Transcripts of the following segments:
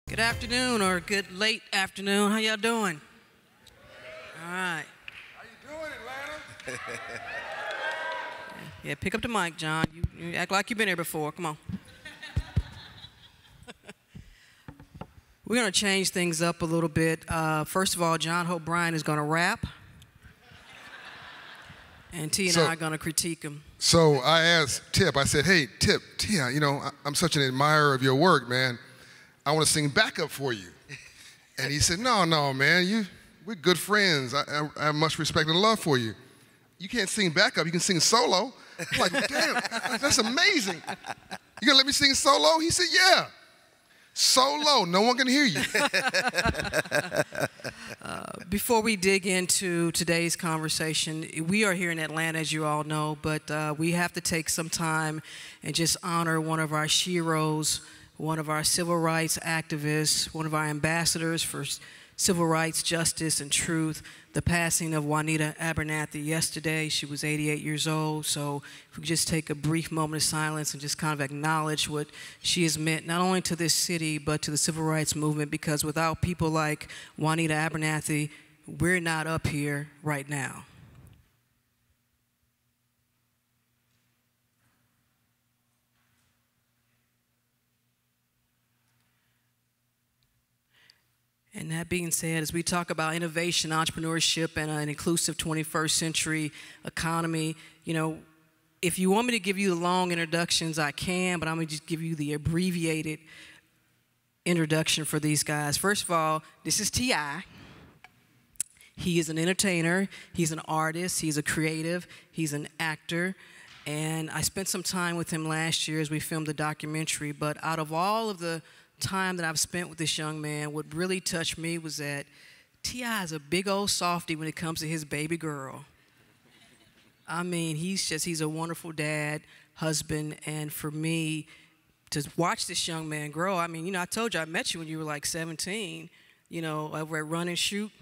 Good afternoon or good late afternoon. How y'all doing? All right. How you doing, Atlanta? Yeah, pick up the mic, John. You act like you've been here before. Come on. We're going to change things up a little bit. First of all, John Hope Bryant is going to rap. And T and I are going to critique him. So I asked Tip, I said, hey, Tip, Tia, I'm such an admirer of your work, man. I want to sing backup for you. And he said, no, man, we're good friends. I have much respect and love for you. You can't sing backup, you can sing solo. I'm like, damn, that's amazing. You gonna let me sing solo? He said, yeah. Solo, no one can hear you. Before we dig into today's conversation, we are here in Atlanta, as you all know, but we have to take some time and just honor one of our sheroes, one of our civil rights activists, one of our ambassadors for civil rights, justice, and truth, the passing of Juanita Abernathy yesterday. She was 88 years old, so if we could just take a brief moment of silence and just kind of acknowledge what she has meant, not only to this city, but to the civil rights movement, because without people like Juanita Abernathy, we're not up here right now. And that being said, as we talk about innovation, entrepreneurship, and an inclusive 21st century economy, if you want me to give you the long introductions, I can, but I'm going to just give you the abbreviated introduction for these guys. First of all, this is T.I. He is an entertainer, he's an artist, he's a creative, he's an actor, and I spent some time with him last year as we filmed the documentary, but out of all of the time that I've spent with this young man, what really touched me was that T.I. is a big old softy when it comes to his baby girl. I mean, he's a wonderful dad, husband, and for me, to watch this young man grow, I mean, I told you I met you when you were like 17, over at Run and Shoot,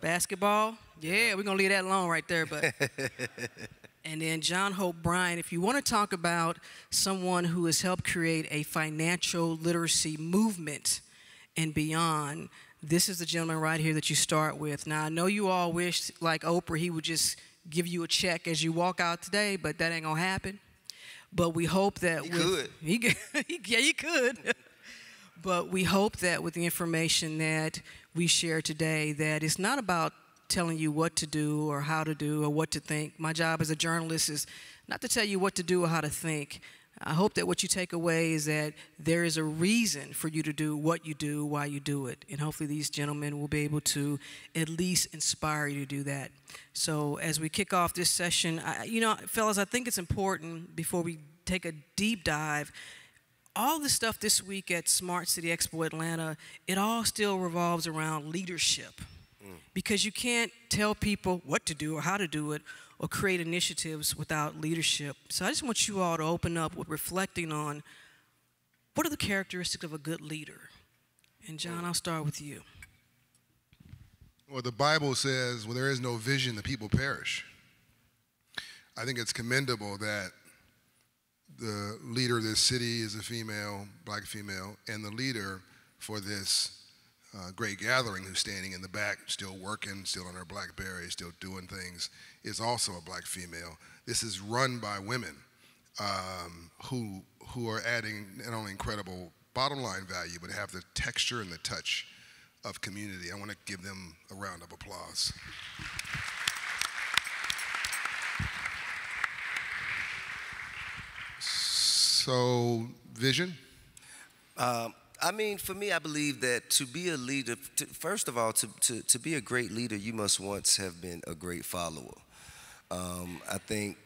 basketball. Yeah, we're going to leave that alone right there, but... And then John Hope Bryant, if you want to talk about someone who has helped create a financial literacy movement and beyond, this is the gentleman right here that you start with. Now, I know you all wish, like Oprah, he would just give you a check as you walk out today, but that ain't going to happen. But we hope that He could. Yeah, he could. But we hope that with the information that we share today, that it's not about telling you what to do or how to do or what to think. My job as a journalist is not to tell you what to do or how to think. I hope that what you take away is that there is a reason for you to do what you do, why you do it. And hopefully these gentlemen will be able to at least inspire you to do that. So as we kick off this session, fellas, I think it's important before we take a deep dive, all the stuff this week at Smart City Expo Atlanta, it all still revolves around leadership. Because you can't tell people what to do or how to do it or create initiatives without leadership. So I just want you all to open up with reflecting on what are the characteristics of a good leader? And John, I'll start with you. Well, the Bible says, when there is no vision, the people perish. I think it's commendable that the leader of this city is a female, black female, and the leader for this great gathering who's standing in the back, still working, still on her BlackBerry, still doing things, is also a black female. This is run by women who are adding not only incredible bottom line value, but have the texture and the touch of community. I want to give them a round of applause. So, vision? For me, I believe that to be a leader, first of all, to be a great leader, you must once have been a great follower. I think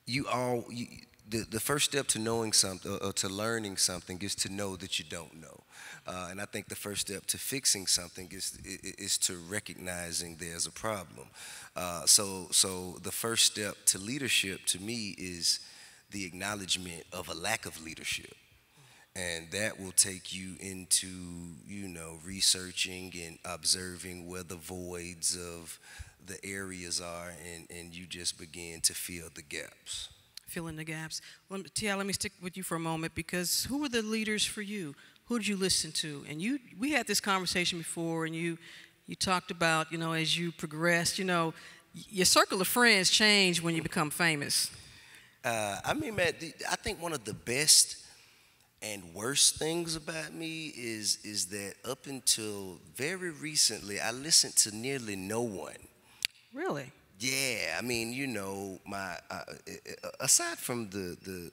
the first step to knowing something or to learning something is to know that you don't know. And I think the first step to fixing something is to recognizing there's a problem. So the first step to leadership to me is the acknowledgement of a lack of leadership. And that will take you into, researching and observing where the voids of the areas are, and you just begin to fill the gaps. Fill in the gaps. T.I., let me stick with you for a moment, because who were the leaders for you? who did you listen to? And we had this conversation before, and you talked about, you know, as you progressed, you know, your circle of friends change when you become famous. I mean, man, I think one of the best and worst things about me is that up until very recently, I listened to nearly no one. Really? Yeah, I mean, you know, aside from the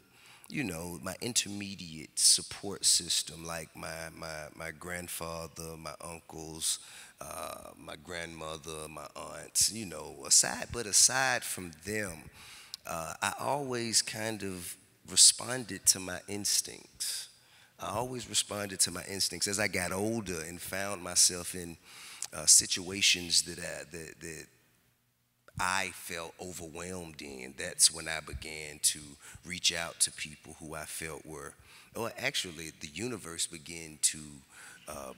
you know, my intermediate support system, like my grandfather, my uncles, my grandmother, my aunts, you know, aside from them, I always kind of responded to my instincts. I always responded to my instincts as I got older and found myself in situations that I felt overwhelmed in. That's when I began to reach out to people who I felt were, or actually the universe began to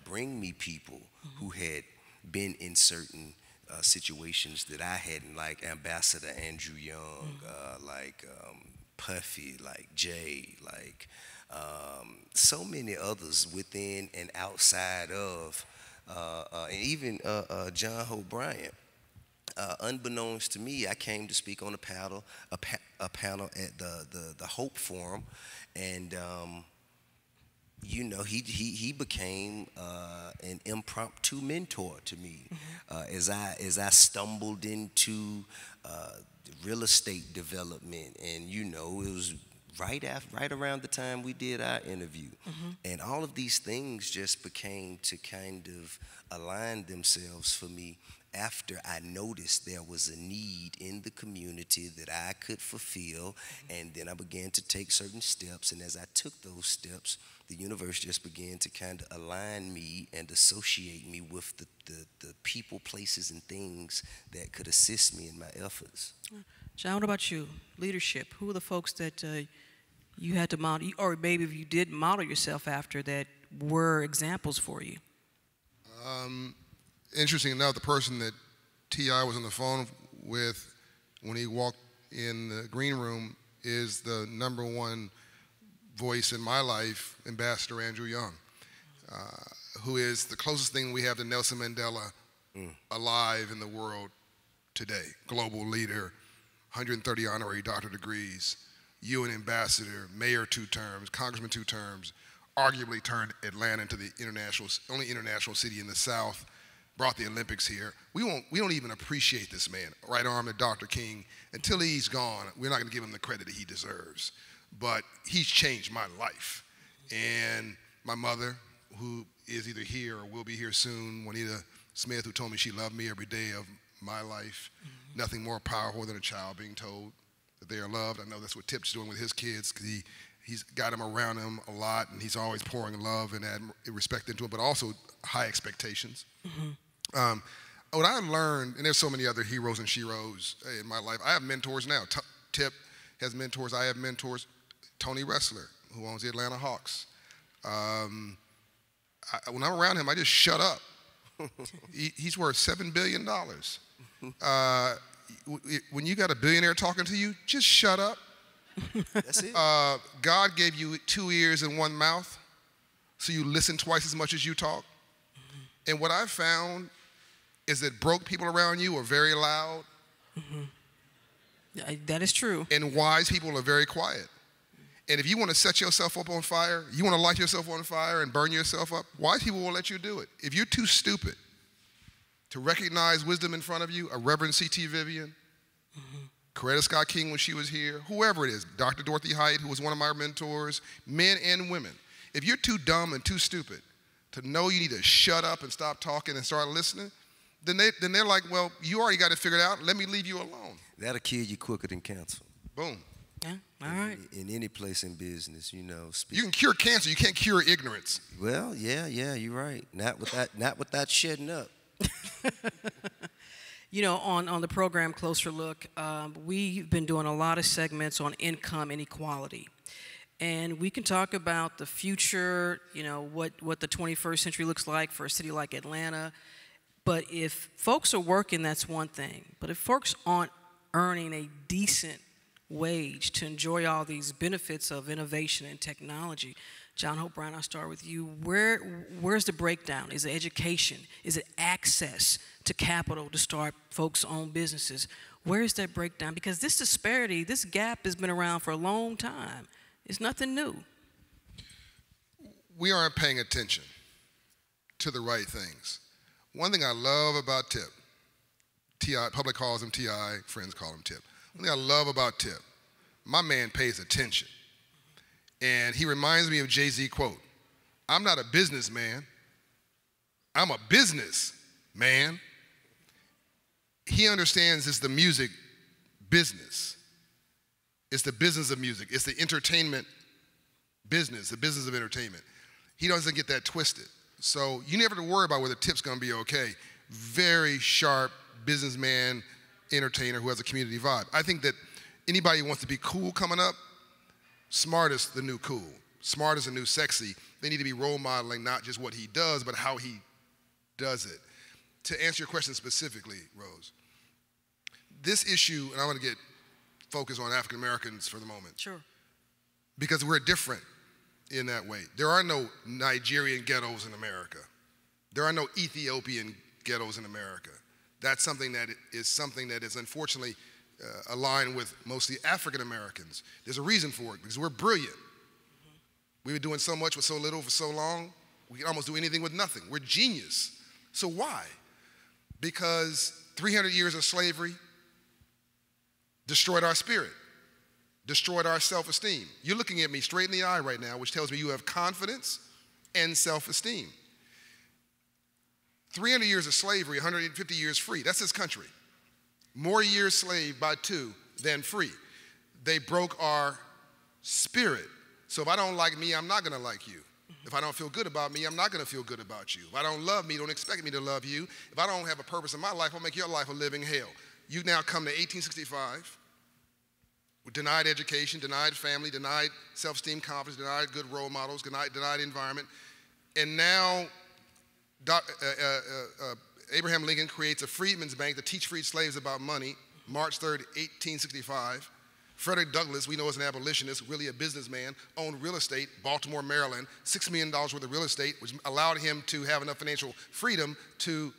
bring me people who had been in certain situations that I hadn't, like Ambassador Andrew Young, like Puffy, like Jay, like so many others within and outside of, and even John Ho Bryant. Unbeknownst to me, I came to speak on a panel at the Hope Forum, and you know, he became an impromptu mentor to me as I stumbled into real estate development, and you know, it was right around the time we did our interview, and all of these things just became to kind of align themselves for me after I noticed there was a need in the community that I could fulfill, and then I began to take certain steps, and as I took those steps, the universe just began to kind of align me and associate me with the people, places, and things that could assist me in my efforts. John, what about you? Leadership. Who are the folks that you had to model, or maybe if you did model yourself after, that were examples for you? Interesting enough, the person that T.I. was on the phone with when he walked in the green room is the #1 voice in my life, Ambassador Andrew Young, who is the closest thing we have to Nelson Mandela alive in the world today. Global leader, 130 honorary doctorate degrees, UN ambassador, mayor 2 terms, congressman 2 terms, arguably turned Atlanta into the only international city in the South, brought the Olympics here. We don't even appreciate this man, right arm to Dr. King. Until he's gone, we're not going to give him the credit that he deserves. But he's changed my life. And my mother, who is either here or will be here soon, Juanita Smith, who told me she loved me every day of my life. Nothing more powerful than a child being told that they are loved. I know that's what Tip's doing with his kids, because he's got them around him a lot, and he's always pouring love and respect into him, but also high expectations. What I learned, and there's so many other heroes and sheroes in my life. I have mentors now. Tip has mentors. I have mentors. Tony Ressler, who owns the Atlanta Hawks. When I'm around him, I just shut up. He's worth $7 billion. When you got a billionaire talking to you, just shut up. That's it. God gave you 2 ears and 1 mouth, so you listen twice as much as you talk. And what I've found is that broke people around you are very loud. That is true. And wise people are very quiet. And if you want to set yourself up on fire, you want to light yourself on fire and burn yourself up, wise people will let you do it. If you're too stupid to recognize wisdom in front of you, a Reverend C.T. Vivian, Coretta Scott King when she was here, whoever it is, Dr. Dorothy Height, who was one of my mentors, men and women. If you're too dumb and too stupid to know you need to shut up and stop talking and start listening, then they're like, well, you already got it figured out. Let me leave you alone. That'll kill you quicker than cancer. Boom. Yeah, all right. In any place in business, you know. You can cure cancer. You can't cure ignorance. Well, yeah, you're right. Not without shedding up. You know, on the program Closer Look, we've been doing a lot of segments on income inequality. And we can talk about the future, you know, what the 21st century looks like for a city like Atlanta. But if folks are working, that's one thing. But if folks aren't earning a decent wage to enjoy all these benefits of innovation and technology, John Hope Bryant, I'll start with you. Where's the breakdown? Is it education? Is it access to capital to start folks' own businesses? Where is that breakdown? Because this disparity, this gap has been around for a long time. It's nothing new. We aren't paying attention to the right things. One thing I love about Tip, T.I., public calls him T.I., friends call him Tip. One thing I love about Tip, my man pays attention. And he reminds me of Jay-Z quote, "I'm not a businessman, I'm a business man." He understands it's the music business. It's the business of music. It's the entertainment business, the business of entertainment. He doesn't get that twisted. So you never have to worry about whether Tip's gonna be okay. Very sharp businessman, entertainer who has a community vibe. I think that anybody who wants to be cool coming up, smart is the new cool. Smart is the new sexy. They need to be role modeling not just what he does, but how he does it. To answer your question specifically, Rose, this issue, and I want to get focused on African Americans for the moment. Sure. Because we're different in that way. There are no Nigerian ghettos in America. There are no Ethiopian ghettos in America. That's something that is unfortunately aligned with mostly African Americans. There's a reason for it, because we're brilliant. We've been doing so much with so little for so long, we can almost do anything with nothing. We're genius. So why? Because 300 years of slavery destroyed our spirit, destroyed our self-esteem. You're looking at me straight in the eye right now, which tells me you have confidence and self-esteem. 300 years of slavery, 150 years free. That's this country. More years slave by 2 than free. They broke our spirit. So if I don't like me, I'm not gonna like you. If I don't feel good about me, I'm not gonna feel good about you. If I don't love me, don't expect me to love you. If I don't have a purpose in my life, I'll make your life a living hell. You now come to 1865, with denied education, denied family, denied self-esteem, confidence, denied good role models, denied environment, and now Abraham Lincoln creates a freedmen's bank to teach freed slaves about money, March 3rd, 1865. Frederick Douglass, we know as an abolitionist, really a businessman, owned real estate, Baltimore, Maryland, $6 million worth of real estate, which allowed him to have enough financial freedom to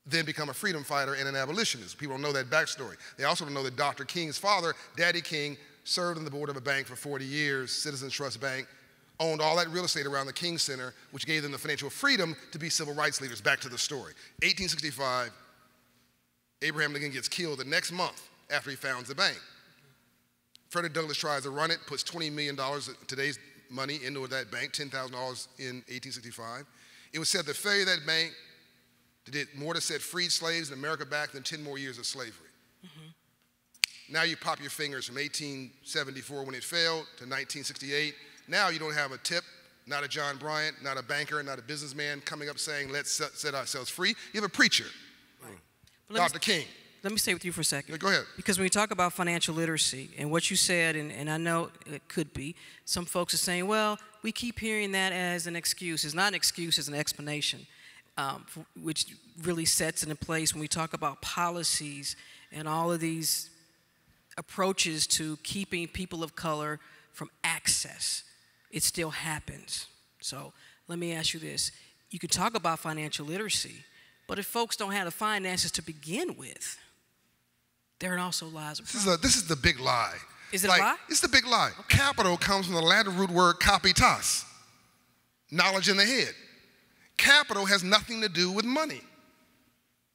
then become a freedom fighter and an abolitionist. People don't know that backstory. They also don't know that Dr. King's father, Daddy King, served on the board of a bank for 40 years, Citizens Trust Bank, owned all that real estate around the King Center, which gave them the financial freedom to be civil rights leaders. Back to the story. 1865, Abraham Lincoln gets killed the next month after he founds the bank. Frederick Douglass tries to run it, puts $20 million, today's money, into that bank, $10,000 in 1865. It was said the failure of that bank did more to set freed slaves in America back than 10 more years of slavery. Now you pop your fingers from 1874 when it failed to 1968. Now you don't have a Tip, not a John Bryant, not a banker, not a businessman coming up saying, let's set ourselves free. You have a preacher, Dr. King. Let me stay with you for a second. Yeah, go ahead. Because when we talk about financial literacy and what you said, and I know it could be, some folks are saying, well, we keep hearing that as an excuse. It's not an excuse, it's an explanation, which really sets it in place when we talk about policies and all of these approaches to keeping people of color from access. It still happens. So let me ask you this. You can talk about financial literacy, but if folks don't have the finances to begin with, therein also lies a problem. This is the big lie. Is it a lie? It's the big lie. Okay. Capital comes from the Latin root word capitas, knowledge in the head. Capital has nothing to do with money.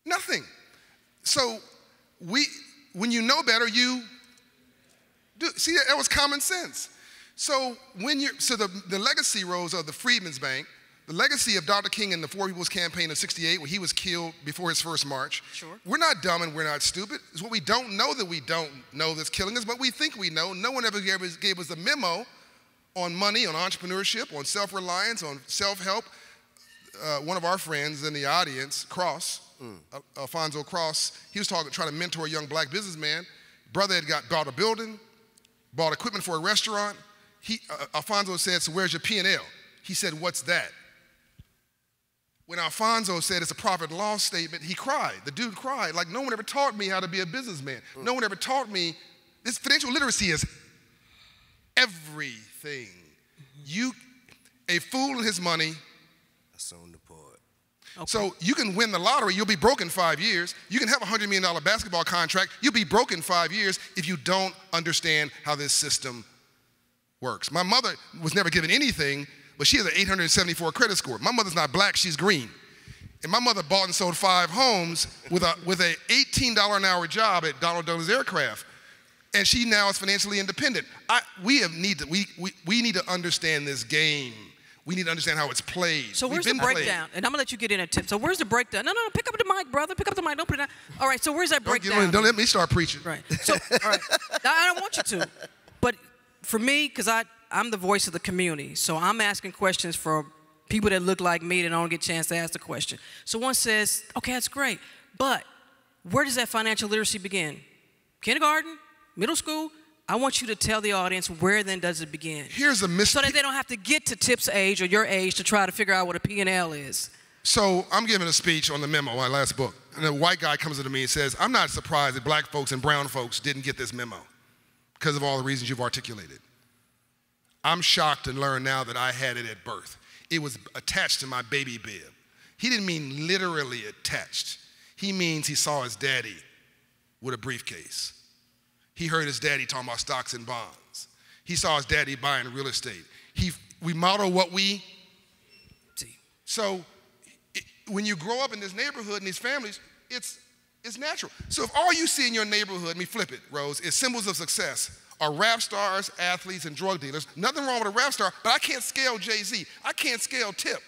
Nothing. So when you know better, you do. See, that was common sense. So the legacy, Rose, of the Freedmen's Bank, the legacy of Dr. King and the Four People's Campaign of '68, when he was killed before his first march. Sure. We're not dumb and we're not stupid. It's what we don't know that we don't know that's killing us, but we think we know. No one ever gave us a memo on money, on entrepreneurship, on self-reliance, on self-help. One of our friends in the audience, Cross, Alfonso Cross, he was trying to mentor a young black businessman. Brother had bought a building, bought equipment for a restaurant. Alfonso said, so where's your P&L? He said, what's that? When Alfonso said it's a profit and loss statement, he cried. The dude cried, like no one ever taught me how to be a businessman. No one ever taught me. This financial literacy is everything. A fool and his money. That's on the part. Okay. So you can win the lottery, you'll be broke in 5 years. You can have a $100 million basketball contract, you'll be broke in 5 years if you don't understand how this system works. My mother was never given anything, but she has an 874 credit score. My mother's not black, she's green. And my mother bought and sold 5 homes with a $18 an hour job at Donald Douglas Aircraft. And she now is financially independent. We need to understand this game. We need to understand how it's played. So where's the breakdown? And I'm gonna let you get in a tip. So where's the breakdown? No, pick up the mic, brother. Pick up the mic. Don't put it down. All right. So where's that breakdown? Don't let me start preaching. Right. So all right. I don't want you to. But for me, because I'm the voice of the community, so I'm asking questions for people that look like me that don't get a chance to ask the question. So one says, okay, that's great, but where does that financial literacy begin? Kindergarten? Middle school? I want you to tell the audience, where then does it begin? Here's a mystery. So that they don't have to get to Tip's age or your age to try to figure out what a P&L is. So I'm giving a speech on the memo, my last book, and a white guy comes up to me and says, I'm not surprised that black folks and brown folks didn't get this memo because of all the reasons you've articulated. I'm shocked to learn now that I had it at birth. It was attached to my baby bib. He didn't mean literally attached. He means he saw his daddy with a briefcase. He heard his daddy talking about stocks and bonds. He saw his daddy buying real estate. We model what we see. So when you grow up in this neighborhood and these families, it's natural. So if all you see in your neighborhood, let me flip it, Rose, is symbols of success are rap stars, athletes, and drug dealers. Nothing wrong with a rap star, but I can't scale Jay-Z. I can't scale Tip.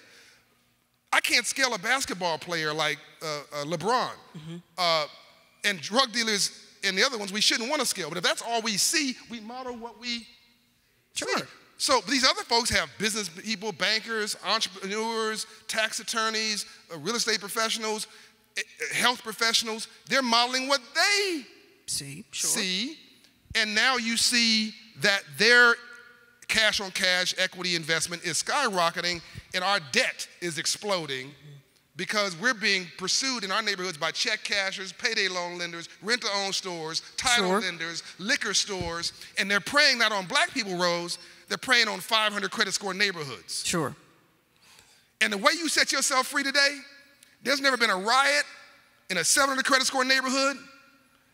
I can't scale a basketball player like LeBron. And drug dealers and the other ones we shouldn't want to scale. But if that's all we see, we model what we see. So these other folks have business people, bankers, entrepreneurs, tax attorneys, real estate professionals, health professionals. They're modeling what they see. And now you see that their cash on cash equity investment is skyrocketing and our debt is exploding because we're being pursued in our neighborhoods by check cashers, payday loan lenders, rent-to-own stores, title lenders, liquor stores, and they're preying not on black people, Rose, they're preying on 500 credit score neighborhoods. Sure. And the way you set yourself free today, there's never been a riot in a 700 credit score neighborhood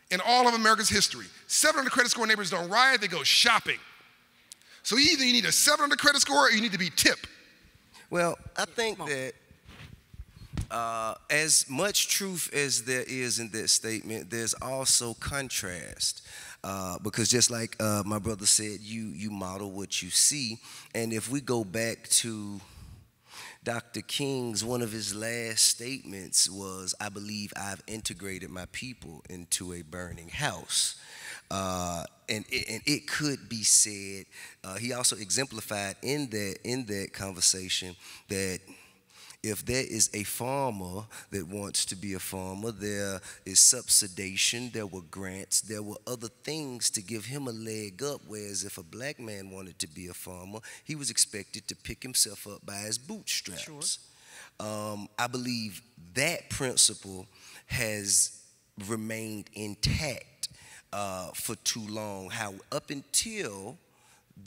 in all of America's history. 700 credit score neighborhoods don't riot, they go shopping. So either you need a 700 credit score or you need to be Tip. Well, I think that as much truth as there is in that statement, there's also contrast. Because just like my brother said, you model what you see. And if we go back to Dr. King's, one of his last statements was, I believe I've integrated my people into a burning house. And it could be said, he also exemplified in that conversation that if there is a farmer that wants to be a farmer, there is subsidization, there were grants, there were other things to give him a leg up, whereas if a black man wanted to be a farmer, he was expected to pick himself up by his bootstraps. Sure. I believe that principle has remained intact for too long. How up until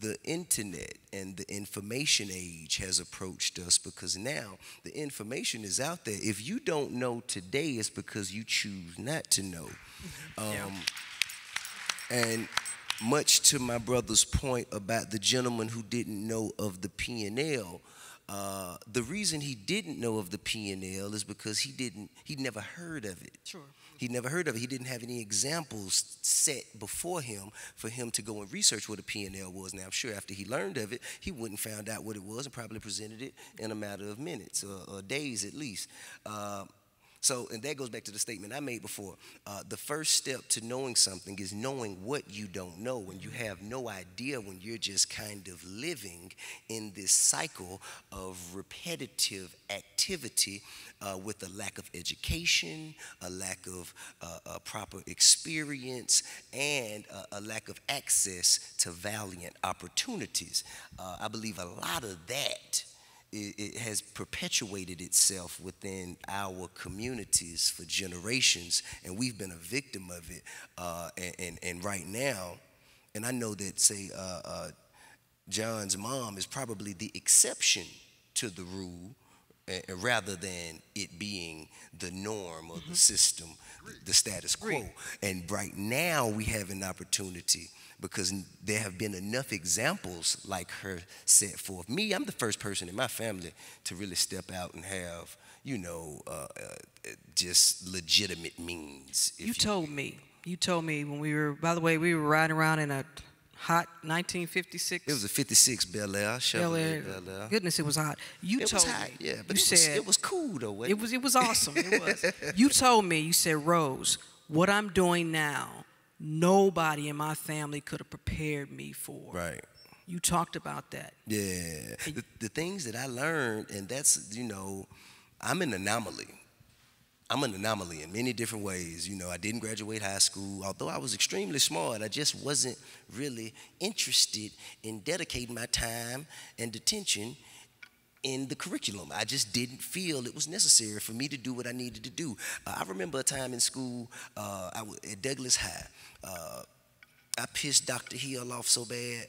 the internet and the information age has approached us, because now the information is out there. If you don't know today, it's because you choose not to know. And much to my brother's point about the gentleman who didn't know of the P&L, the reason he didn't know of the P&L is because he'd never heard of it. Sure. He'd never heard of it. He didn't have any examples set before him for him to go and research what a P&L was. Now, I'm sure after he learned of it, he wouldn't found out what it was and probably presented it in a matter of minutes or days at least. And that goes back to the statement I made before. The first step to knowing something is knowing what you don't know. When you have no idea, when you're just kind of living in this cycle of repetitive activity with a lack of education, a lack of proper experience, and a lack of access to valiant opportunities. I believe a lot of that it has perpetuated itself within our communities for generations, and we've been a victim of it. And right now, and I know that, say, John's mom is probably the exception to the rule, rather than it being the norm of the system, the status quo. And right now we have an opportunity, because there have been enough examples like her set forth. Me, I'm the first person in my family to really step out and have, just legitimate means. You told me when we were, by the way, we were riding around in a hot 1956. It was a 56 Bel Air, Chevrolet Bel Air. Goodness, it was hot. It was hot, yeah, but it was cool though. It was awesome. It was. You told me, you said, Rose, what I'm doing now, nobody in my family could have prepared me for. Right. You talked about that. Yeah. The things that I learned, and that's, I'm an anomaly. I'm an anomaly in many different ways. I didn't graduate high school. Although I was extremely smart, I just wasn't really interested in dedicating my time and attention in the curriculum. I just didn't feel it was necessary for me to do what I needed to do. I remember a time in school, at Douglas High. I pissed Dr. Hill off so bad.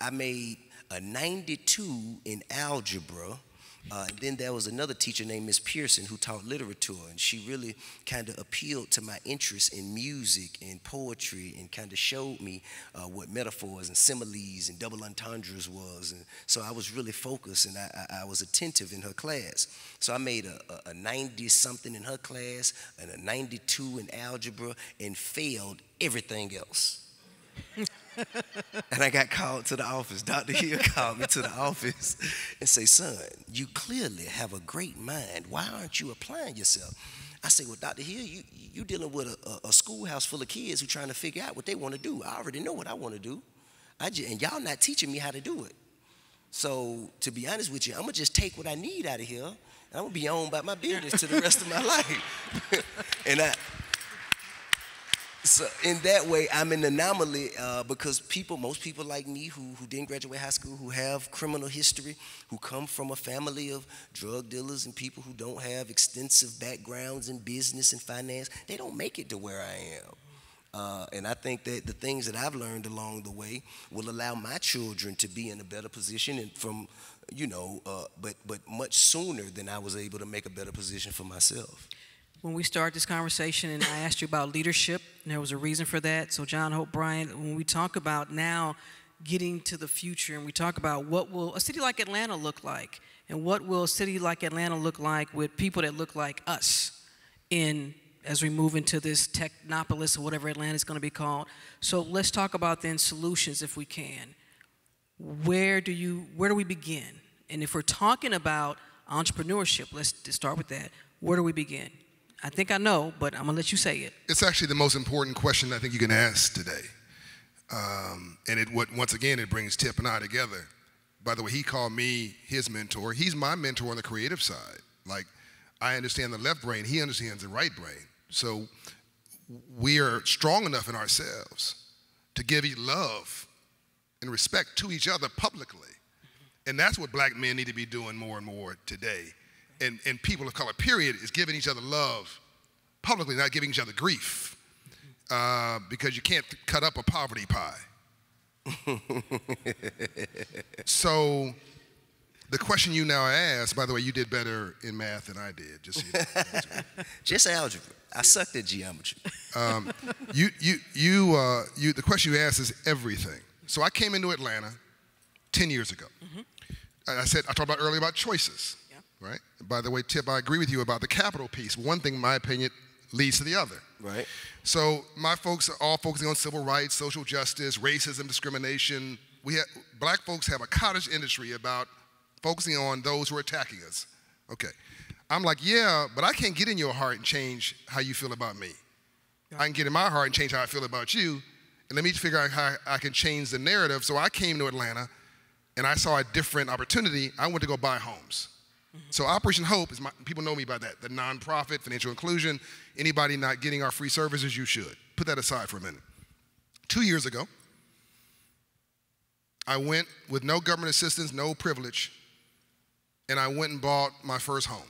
I made a 92 in algebra. And then there was another teacher named Miss Pearson who taught literature, and she really kind of appealed to my interest in music and poetry, and kind of showed me what metaphors and similes and double entendres was. And so I was really focused, and I was attentive in her class. So I made a 90-something in her class and a 92 in algebra, and failed everything else. And I got called to the office. Dr. Hill called me to the office and say, son, you clearly have a great mind. Why aren't you applying yourself? I say, well, Dr. Hill, you dealing with a schoolhouse full of kids who trying to figure out what they want to do. I already know what I want to do. And y'all not teaching me how to do it. So to be honest with you, I'm going to just take what I need out of here, and I'm going to be on about my business to the rest of my life. So in that way, I'm an anomaly, because most people like me who didn't graduate high school, who have criminal history, who come from a family of drug dealers and people who don't have extensive backgrounds in business and finance, they don't make it to where I am. And I think that the things that I've learned along the way will allow my children to be in a better position, and but much sooner than I was able to make a better position for myself. When we started this conversation and I asked you about leadership, and there was a reason for that. So John Hope Bryant, when we talk about now getting to the future, and we talk about what will a city like Atlanta look like, and what will a city like Atlanta look like with people that look like us as we move into this technopolis or whatever Atlanta is going to be called. So let's talk about then solutions if we can. Where do we begin? And if we're talking about entrepreneurship, let's start with that. Where do we begin? I think I know, but I'm going to let you say it. It's actually the most important question I think you can ask today. Once again, it brings Tip and I together. By the way, he called me his mentor. He's my mentor on the creative side. Like, I understand the left brain. He understands the right brain. So we are strong enough in ourselves to give love and respect to each other publicly. And that's what black men need to be doing more and more today. And people of color, period, is giving each other love publicly, not giving each other grief, because you can't cut up a poverty pie. So the question you now ask, by the way, you did better in math than I did. Just so you know. Just algebra. I sucked at geometry. The question you asked is everything. So I came into Atlanta 10 years ago. I talked about earlier about choices. Right? By the way, Tip, I agree with you about the capital piece. One thing, in my opinion, leads to the other. Right. So my folks are all focusing on civil rights, social justice, racism, discrimination. Black folks have a cottage industry about focusing on those who are attacking us. Okay. I'm like, yeah, but I can't get in your heart and change how you feel about me. Yeah. I can get in my heart and change how I feel about you, and let me figure out how I can change the narrative. So I came to Atlanta, and I saw a different opportunity. I went to go buy homes. So Operation Hope is people know me by that, the nonprofit, financial inclusion. Anybody not getting our free services, you should. Put that aside for a minute. 2 years ago, I went with no government assistance, no privilege, and I went and bought my first home.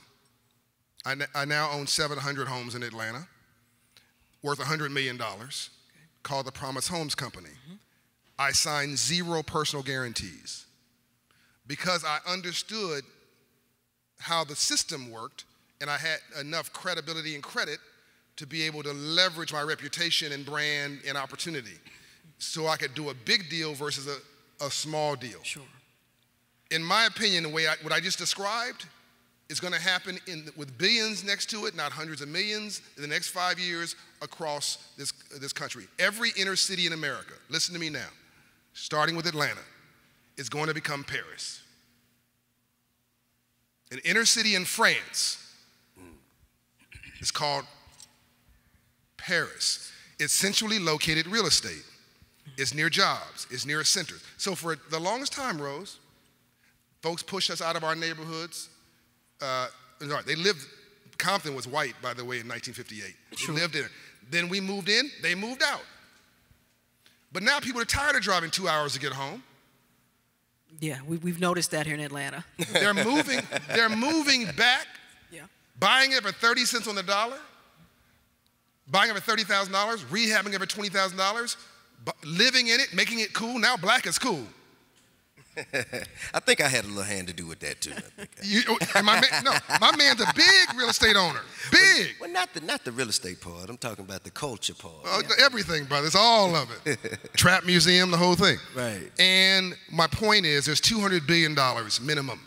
I now own 700 homes in Atlanta, worth $100 million, called the Promise Homes Company. I signed 0 personal guarantees because I understood how the system worked, and I had enough credibility and credit to be able to leverage my reputation and brand and opportunity so I could do a big deal versus a small deal. Sure. In my opinion, the way what I just described is going to happen with billions next to it, not hundreds of millions, in the next 5 years across this country. Every inner city in America, listen to me now, starting with Atlanta, is going to become Paris. An inner city in France is called Paris. It's centrally located real estate. It's near jobs. It's near centers. So for the longest time, Rose, folks pushed us out of our neighborhoods. They lived, Compton was white, by the way, in 1958. Sure. They lived in it. Then we moved in, they moved out. But now people are tired of driving 2 hours to get home. Yeah, we've noticed that here in Atlanta. They're moving back, Yeah. buying it for 30 cents on the dollar, buying it for $30,000, rehabbing it for $20,000, living in it, making it cool. Now black is cool. I think I had a little hand to do with that too. My man's a big real estate owner. Big. Well, not the real estate part. I'm talking about the culture part. Everything, brother. It's all of it. Trap museum, the whole thing. Right. And my point is there's $200 billion minimum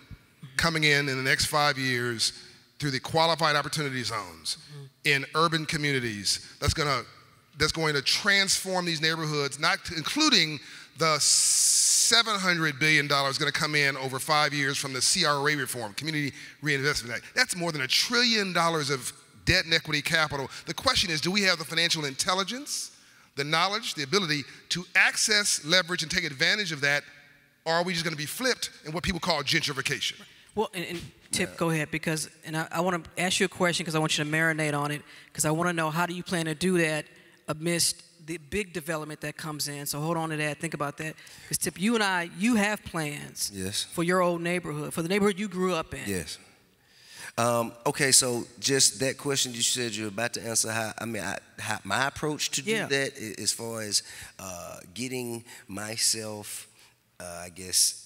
coming in the next 5 years through the qualified opportunity zones in urban communities that's going to transform these neighborhoods, not including the $700 billion going to come in over 5 years from the CRA reform, Community Reinvestment Act. That's more than $1 trillion of debt and equity capital. The question is, do we have the financial intelligence, the knowledge, the ability to access, leverage, and take advantage of that, or are we just going to be flipped in what people call gentrification? Well, and Tip, go ahead, because I want to ask you a question because I want you to marinate on it, because I want to know how do you plan to do that amidst the big development that comes in. So hold on to that. Think about that. Because Tip, you have plans. Yes. For your old neighborhood, for the neighborhood you grew up in. Yes. Okay, so just that question you said you're about to answer. How my approach to do that, as far as getting myself, I guess,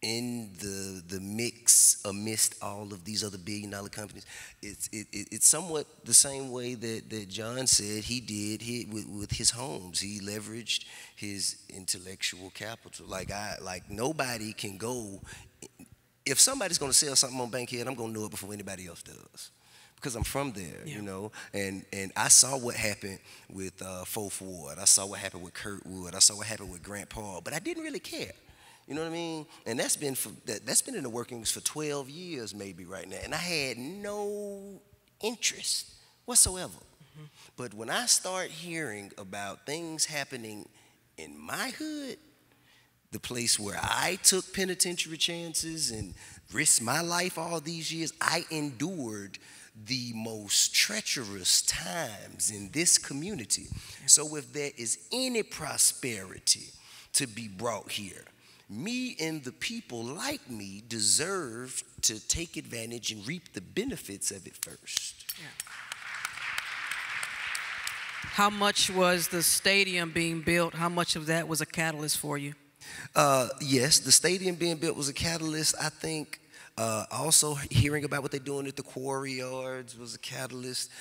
in the mix amidst all of these other billion-dollar companies, it's somewhat the same way that John said he did with his homes. He leveraged his intellectual capital. Like nobody can go. If somebody's going to sell something on Bankhead, I'm going to know it before anybody else does, because I'm from there, you know. And I saw what happened with Fourth Ward. I saw what happened with Kurtwood. I saw what happened with Grant Park, but I didn't really care. You know what I mean? And that's been in the workings for 12 years maybe right now. And I had no interest whatsoever. But when I start hearing about things happening in my hood, the place where I took penitentiary chances and risked my life all these years, I endured the most treacherous times in this community. So if there is any prosperity to be brought here, me and the people like me deserve to take advantage and reap the benefits of it first. Yeah. How much was the stadium being built? How much of that was a catalyst for you? Yes, the stadium being built was a catalyst. I think also hearing about what they're doing at the quarry yards was a catalyst.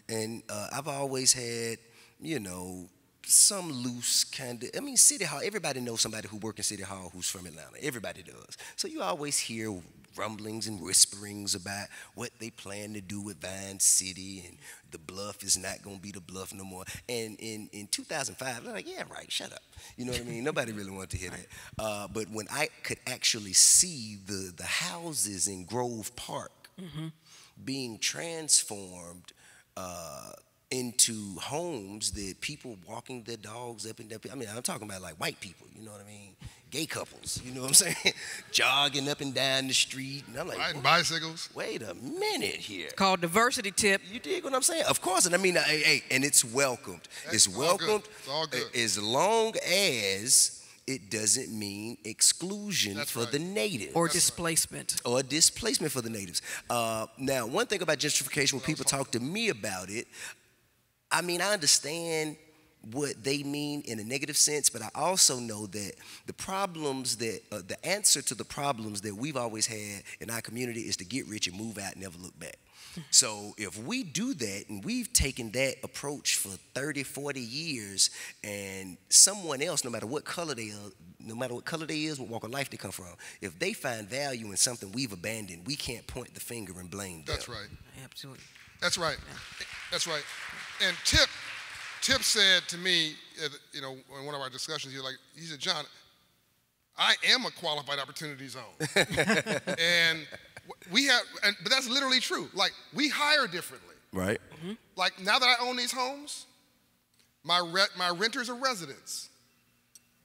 And I've always had, you know, some loose kind of, City Hall, everybody knows somebody who works in City Hall who's from Atlanta. Everybody does. So you always hear rumblings and whisperings about what they plan to do with Vine City, and the Bluff is not going to be the Bluff no more. And in 2005, they're like, yeah, right, shut up. You know what I mean? Nobody really wanted to hear that. But when I could actually see the houses in Grove Park being transformed into homes that people walking their dogs up and down. I'm talking about like white people, you know what I mean? Gay couples, you know what I'm saying? Jogging up and down the street. And I'm like, riding bicycles. Wait a minute here. It's called diversity, Tip. You dig what I'm saying? Of course. And and it's welcomed. It's welcomed. It's all good. As long as it doesn't mean exclusion for the native. Or displacement. Or displacement for the natives. Now, one thing about gentrification, when people talk to me about it, I understand what they mean in a negative sense, but I also know that the problems that, the answer to the problems that we've always had in our community is to get rich and move out and never look back. So if we do that, and we've taken that approach for 30, 40 years, and someone else, no matter what color they is, what walk of life they come from, if they find value in something we've abandoned, we can't point the finger and blame them. That's right. Absolutely. That's right. Yeah. That's right. And Tip said to me, you know, in one of our discussions, he said, John, I am a qualified opportunity zone. And but that's literally true. Like, we hire differently. Right. Mm-hmm. Like, now that I own these homes, my renters are residents.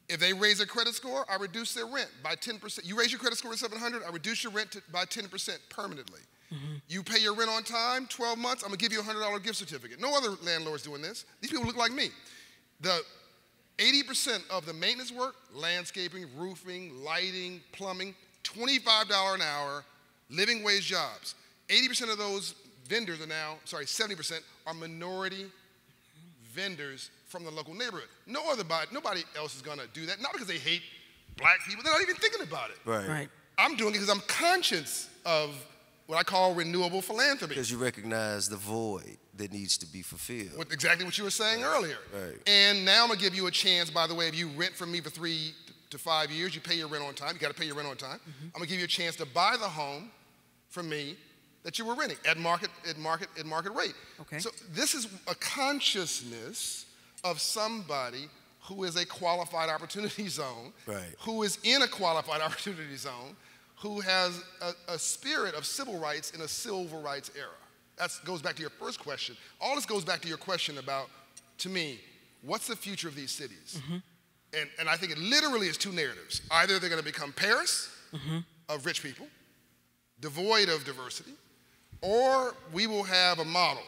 If they raise their credit score, I reduce their rent by 10%. You raise your credit score to 700, I reduce your rent by 10% permanently. Mm-hmm. You pay your rent on time, 12 months, I'm gonna give you a $100 gift certificate. No other landlord's doing this. These people look like me. The 80% of the maintenance work, landscaping, roofing, lighting, plumbing, $25 an hour, living wage jobs. 80% of those vendors are now, 70% are minority vendors from the local neighborhood. Nobody else is gonna do that. Not because they hate black people, they're not even thinking about it. Right. I'm doing it because I'm conscious of what I call renewable philanthropy. Because you recognize the void that needs to be fulfilled. With exactly what you were saying earlier. Right. And now I'm gonna give you a chance, by the way, if you rent from me for 3 to 5 years, you pay your rent on time, you gotta pay your rent on time. Mm-hmm. I'm gonna give you a chance to buy the home from me that you were renting at market rate. Okay. So this is a consciousness of somebody who is a qualified opportunity zone, right, who is in a qualified opportunity zone, who has a spirit of civil rights in a civil rights era. That goes back to your first question. All this goes back to your question about, to me, what's the future of these cities? Mm-hmm. And I think it literally is two narratives. Either they're gonna become Paris mm-hmm. of rich people, devoid of diversity, or we will have a model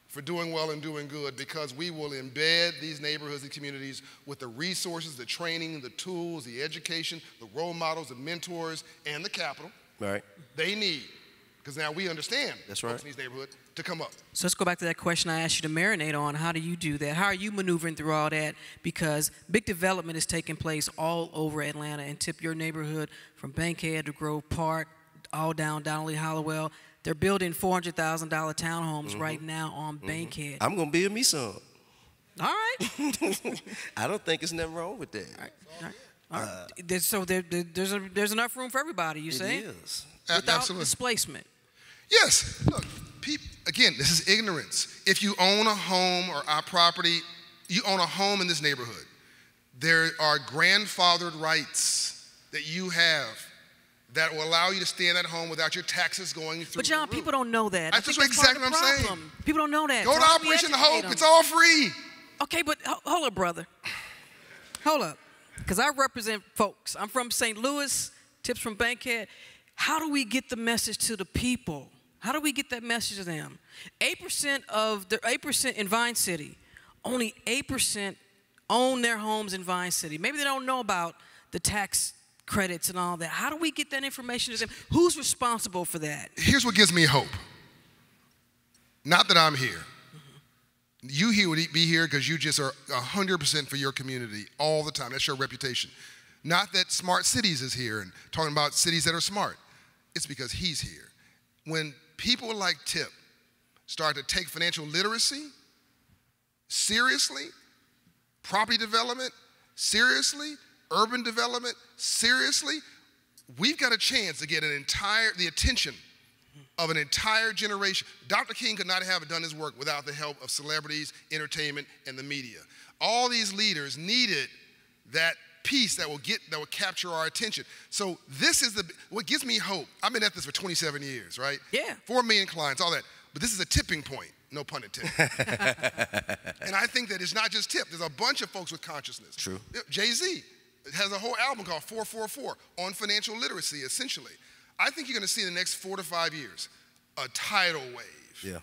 for doing well and doing good, because we will embed these neighborhoods and communities with the resources, the training, the tools, the education, the role models, the mentors, and the capital they need. Because now we understand folks in these neighborhoods to come up. So let's go back to that question I asked you to marinate on. How do you do that? How are you maneuvering through all that? Because big development is taking place all over Atlanta, and Tip, your neighborhood from Bankhead to Grove Park, all down Donnelly, Hollowell. They're building $400,000 townhomes mm-hmm. right now on mm-hmm. Bankhead. I'm going to build me some. All right. I don't think there's nothing wrong with that. All right. So there's enough room for everybody, you say? It is. Without Absolutely. displacement. Yes. Look, again, this is ignorance. If you own a home or a property, you own a home in this neighborhood, there are grandfathered rights that you have that will allow you to stay in that home without your taxes going through. But John, people don't know that. That's exactly what I'm saying. People don't know that. Go to Operation Hope. It's all free. Okay, but hold up, brother. Hold up. Because I represent folks. I'm from St. Louis, Tip's from Bankhead. How do we get the message to the people? How do we get that message to them? 8% in Vine City, only 8% own their homes in Vine City. Maybe they don't know about the tax credits and all that. How do we get that information to them? Who's responsible for that? Here's what gives me hope. Not that I'm here. Mm-hmm. You here would be here because you just are 100% for your community all the time. That's your reputation. Not that Smart Cities is here and talking about cities that are smart. It's because he's here. When people like Tip start to take financial literacy seriously, property development seriously, urban development seriously, we've got a chance to get the attention of an entire generation. Dr. King could not have done his work without the help of celebrities, entertainment, and the media. All these leaders needed that piece that will capture our attention. So this is what gives me hope. I've been at this for 27 years, right? Yeah. 4 million clients, all that. But this is a tipping point, no pun intended. And I think that it's not just Tip. There's a bunch of folks with consciousness. True. Jay-Z has a whole album called 444 on financial literacy, essentially. I think you're going to see in the next 4 to 5 years a tidal wave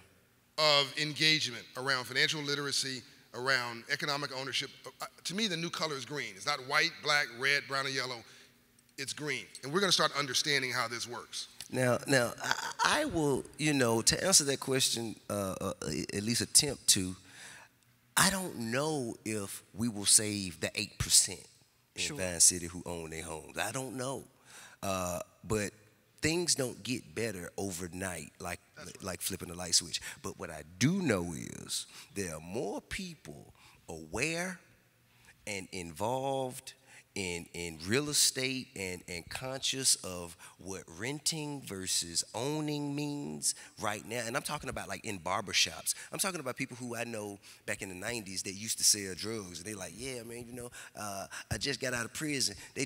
of engagement around financial literacy, around economic ownership. To me, the new color is green. It's not white, black, red, brown, and yellow. It's green. And we're going to start understanding how this works. Now, I will, to answer that question, at least attempt to, I don't know if we will save the 8% in Vine City who own their homes. I don't know. But things don't get better overnight like flipping a light switch. But what I do know is there are more people aware and involved in real estate and conscious of what renting versus owning means right now. And I'm talking about like in barbershops. I'm talking about people who I know back in the 90s that used to sell drugs. And they like, yeah, man, you know, I just got out of prison. I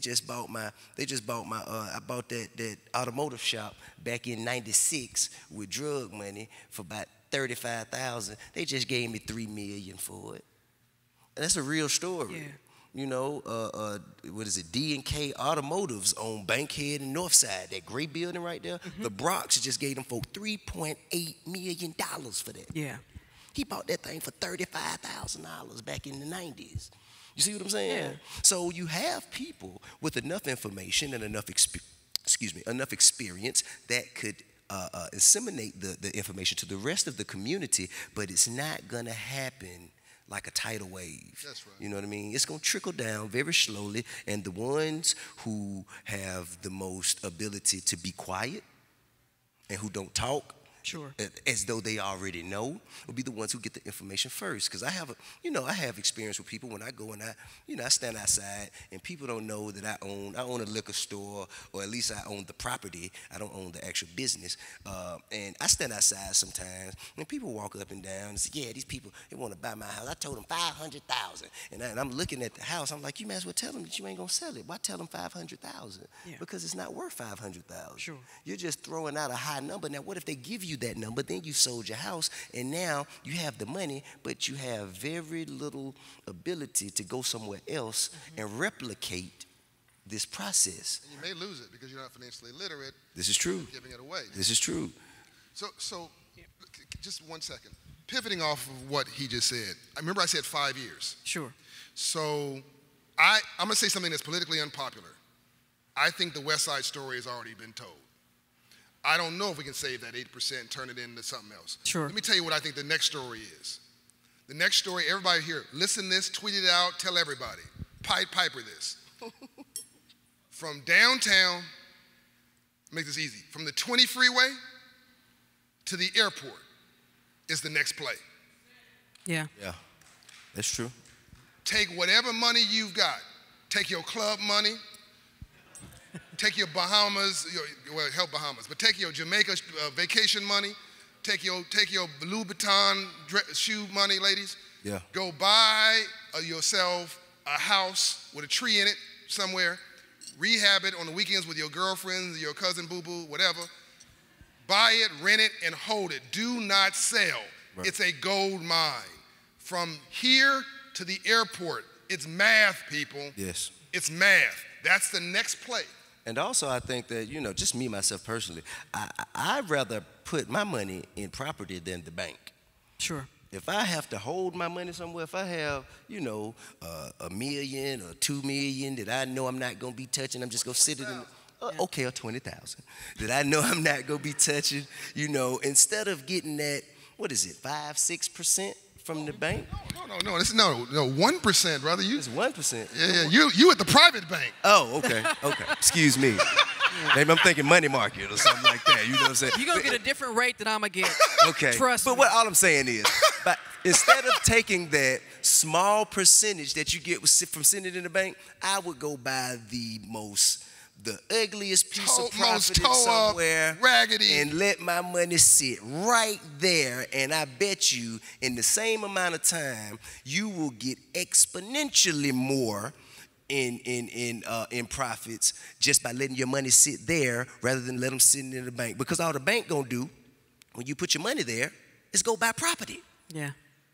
bought that automotive shop back in 96 with drug money for about $35,000. They just gave me $3 million for it. And that's a real story. Yeah. You know, what is it? D&K Automotives on Bankhead and Northside, that gray building right there. The Bronx just gave them for $3.8 million for that. Yeah. He bought that thing for $35,000 back in the 90s. You see what I'm saying? Yeah. So you have people with enough information and enough experience that could disseminate the information to the rest of the community, but it's not gonna happen like a tidal wave. That's right. You know what I mean? It's gonna trickle down very slowly, and the ones who have the most ability to be quiet and who don't talk Sure. as though they already know will be the ones who get the information first. Because I have experience with people when I go and I stand outside and people don't know that I own a liquor store, or at least I own the property. I don't own the actual business. And I stand outside sometimes and people walk up and down and say, yeah, these people, they want to buy my house. I told them $500,000. And I'm looking at the house. I'm like, you might as well tell them that you ain't going to sell it. Why tell them $500,000? Yeah. Because it's not worth $500,000. Sure. You're just throwing out a high number. Now, what if they give you that number, then you sold your house, and now you have the money, but you have very little ability to go somewhere else and replicate this process. And you may lose it because you're not financially literate. This is true. Giving it away. This is true. So just 1 second. Pivoting off of what he just said. I remember I said 5 years. Sure. So I'm going to say something that's politically unpopular. I think the West Side story has already been told. I don't know if we can save that 8% and turn it into something else. Sure. Let me tell you what I think the next story is. The next story, everybody here, listen this, tweet it out, tell everybody. Piper this. From downtown, make this easy, from the 20 freeway to the airport is the next play. Yeah. Yeah, that's true. Take whatever money you've got. Take your club money. Take your Bahamas, help Bahamas, but take your Jamaica vacation money. Take your Louis Vuitton shoe money, ladies. Yeah. Go buy yourself a house with a tree in it somewhere. Rehab it on the weekends with your girlfriends, your cousin, boo-boo, whatever. Buy it, rent it, and hold it. Do not sell. Right. It's a gold mine. From here to the airport, it's math, people. Yes. It's math. That's the next play. And also, I think that, just me, myself personally, I'd rather put my money in property than the bank. Sure. If I have to hold my money somewhere, if I have, $1 million or $2 million that I know I'm not going to be touching, I'm just going to sit it in, okay, or 20,000, that I know I'm not going to be touching, instead of getting that, 5-6% from the bank? No, 1%, brother. It's 1%. Yeah, you at the private bank. Oh, okay. Excuse me. Maybe I'm thinking money market or something like that. You know what I'm saying? You're going to get a different rate than I'm going to get. Okay. Trust me. But all I'm saying is, but instead of taking that small percentage that you get from sitting it in the bank, I would go buy the ugliest piece of property somewhere, raggedy, and let my money sit right there. And I bet you, in the same amount of time, you will get exponentially more in profits just by letting your money sit there rather than let them sit in the bank. Because all the bank gonna do when you put your money there is go buy property. Yeah.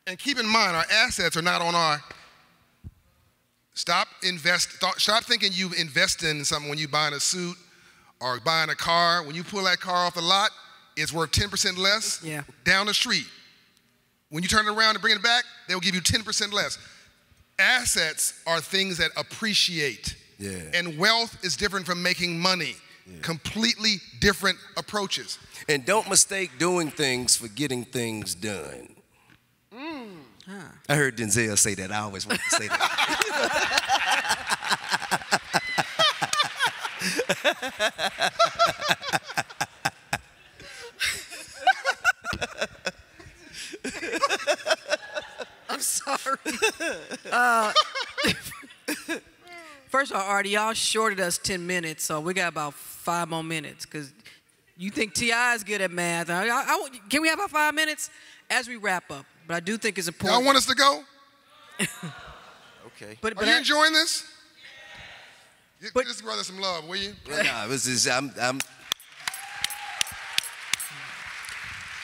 And keep in mind, our assets are not on our. Stop thinking you invest in something when you buying a suit or buying a car. When you pull that car off the lot, it's worth 10% less down the street. When you turn it around and bring it back, they'll give you 10% less. Assets are things that appreciate. Yeah. And wealth is different from making money. Yeah. Completely different approaches. And don't mistake doing things for getting things done. I heard Denzel say that. I always wanted to say that. I'm sorry. First of all, Artie, y'all shorted us 10 minutes, so we got about 5 more minutes, because you think T.I. is good at math. Can we have about 5 minutes as we wrap up? But I do think it's important. Y'all want us to go? Okay. But Are you enjoying this? But, Give this brother some love, will you? Nah, it was just, I'm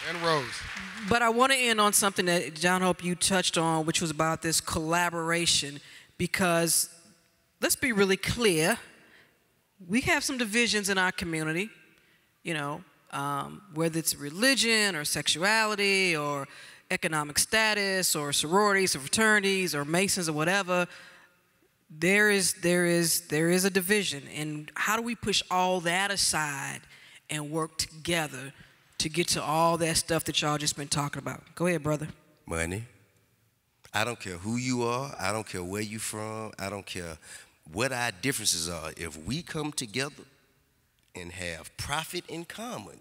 And Rose. But I want to end on something that, John, Hope, you touched on, which was about this collaboration, because let's be really clear. We have some divisions in our community, you know, whether it's religion or sexuality or economic status or sororities or fraternities or Masons or whatever. There is a division. And how do we push all that aside and work together to get to all that stuff that y'all just been talking about? Go ahead, brother. money. I don't care who you are. I don't care where you from. I don't care what our differences are. If we come together and have profit in common,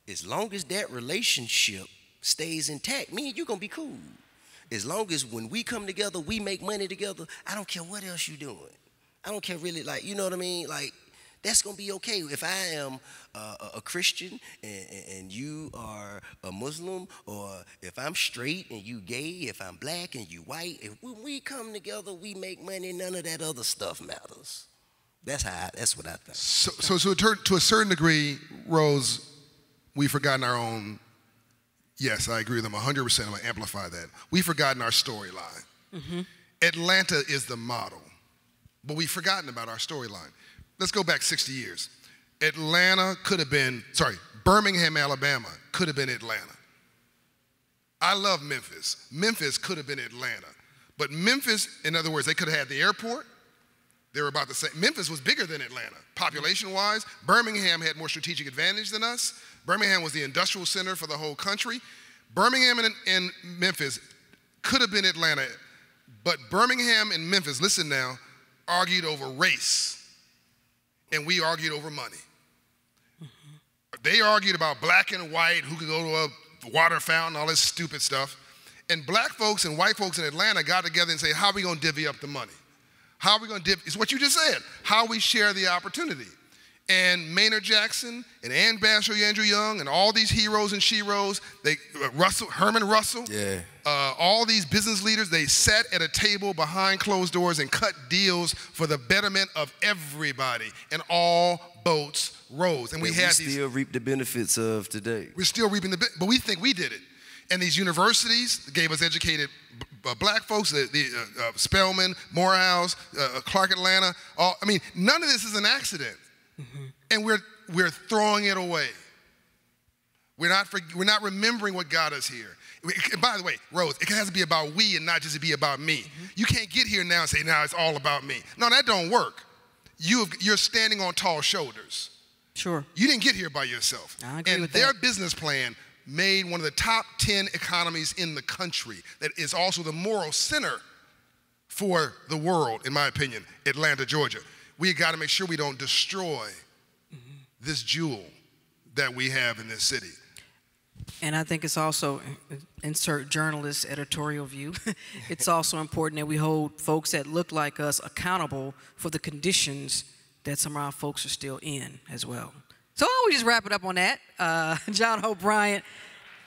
as long as that relationship stays intact, me and you gonna be cool. As long as when we come together, we make money together, I don't care what else you doing. I don't care really, like, you know what I mean? Like, that's gonna be okay. If I am a Christian and you are a Muslim, or if I'm straight and you gay, if I'm black and you white, if when we come together, we make money, none of that other stuff matters. That's what I think. So to a certain degree, Rose, we've forgotten our own. Yes, I agree with them 100%. I'm gonna amplify that. We've forgotten our storyline. Mm-hmm. Atlanta is the model, but we've forgotten about our storyline. Let's go back 60 years. Birmingham, Alabama could have been Atlanta. I love Memphis. Memphis could have been Atlanta. But Memphis, in other words, they could have had the airport. They were about the same. Memphis was bigger than Atlanta, population-wise. Birmingham had more strategic advantage than us. Birmingham was the industrial center for the whole country. Birmingham and Memphis could have been Atlanta, but Birmingham and Memphis, listen now, argued over race, and we argued over money. Mm-hmm. They argued about black and white, who could go to a water fountain, all this stupid stuff. And black folks and white folks in Atlanta got together and say, how are we gonna divvy up the money? How are we gonna divvy, it's what you just said, how we share the opportunity. And Maynard Jackson and Ann Basher, Andrew Young, and all these heroes and sheroes, Herman Russell, all these business leaders, they sat at a table behind closed doors and cut deals for the betterment of everybody, and all boats rose. And we still reap the benefits of today. We're still reaping but we think we did it. And these universities gave us educated black folks, Spelman, Morehouse, Clark Atlanta. None of this is an accident. Mm-hmm. And we're throwing it away. We're not remembering what got us here. By the way, Rose, it has to be about we and not just to be about me. Mm-hmm. You can't get here now and say, now it's all about me. No, that don't work. You're standing on tall shoulders. Sure. You didn't get here by yourself. I agree with their that. business plan made one of the top 10 economies in the country that is also the moral center for the world, in my opinion, Atlanta, Georgia. We got to make sure we don't destroy this jewel that we have in this city. And I think it's also, insert journalist editorial view, it's also important that we hold folks that look like us accountable for the conditions that some of our folks are still in as well. So we just wrap it up on that. John Hope Bryant,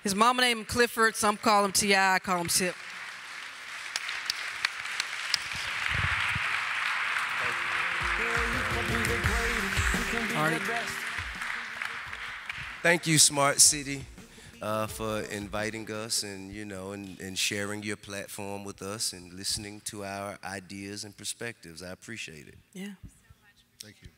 his mama named him Clifford, some call him T.I., I call him Tip. Thank you, Smart City, for inviting us and sharing your platform with us and listening to our ideas and perspectives. I appreciate it. Yeah. Thank you.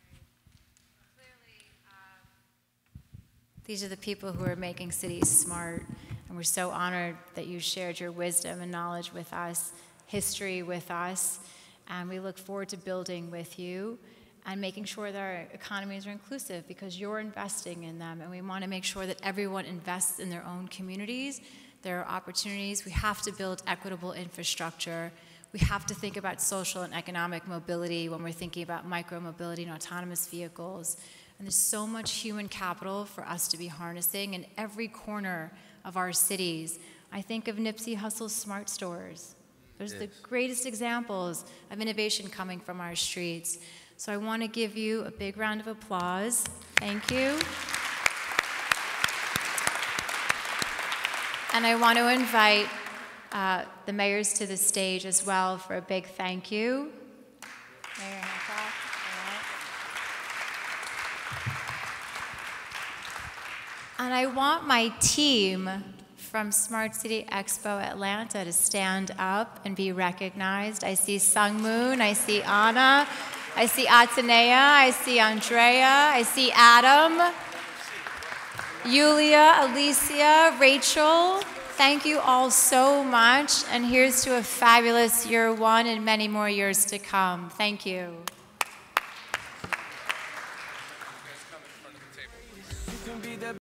These are the people who are making cities smart, and we're so honored that you shared your wisdom and knowledge with us, history with us, and we look forward to building with you and making sure that our economies are inclusive, because you're investing in them, and we want to make sure that everyone invests in their own communities There are opportunities. We have to build equitable infrastructure. We have to think about social and economic mobility when we're thinking about micro-mobility and autonomous vehicles. And there's so much human capital for us to be harnessing in every corner of our cities. I think of Nipsey Hussle's smart stores. Those are the greatest examples of innovation coming from our streets. So I want to give you a big round of applause. Thank you. And I want to invite the mayors to the stage as well for a big thank you. Mayor Hancock. And I want my team from Smart City Expo Atlanta to stand up and be recognized. I see Sung Moon, I see Anna, I see Atenea, I see Andrea, I see Adam, Yulia, Alicia, Rachel. Thank you all so much, and here's to a fabulous year one and many more years to come. Thank you.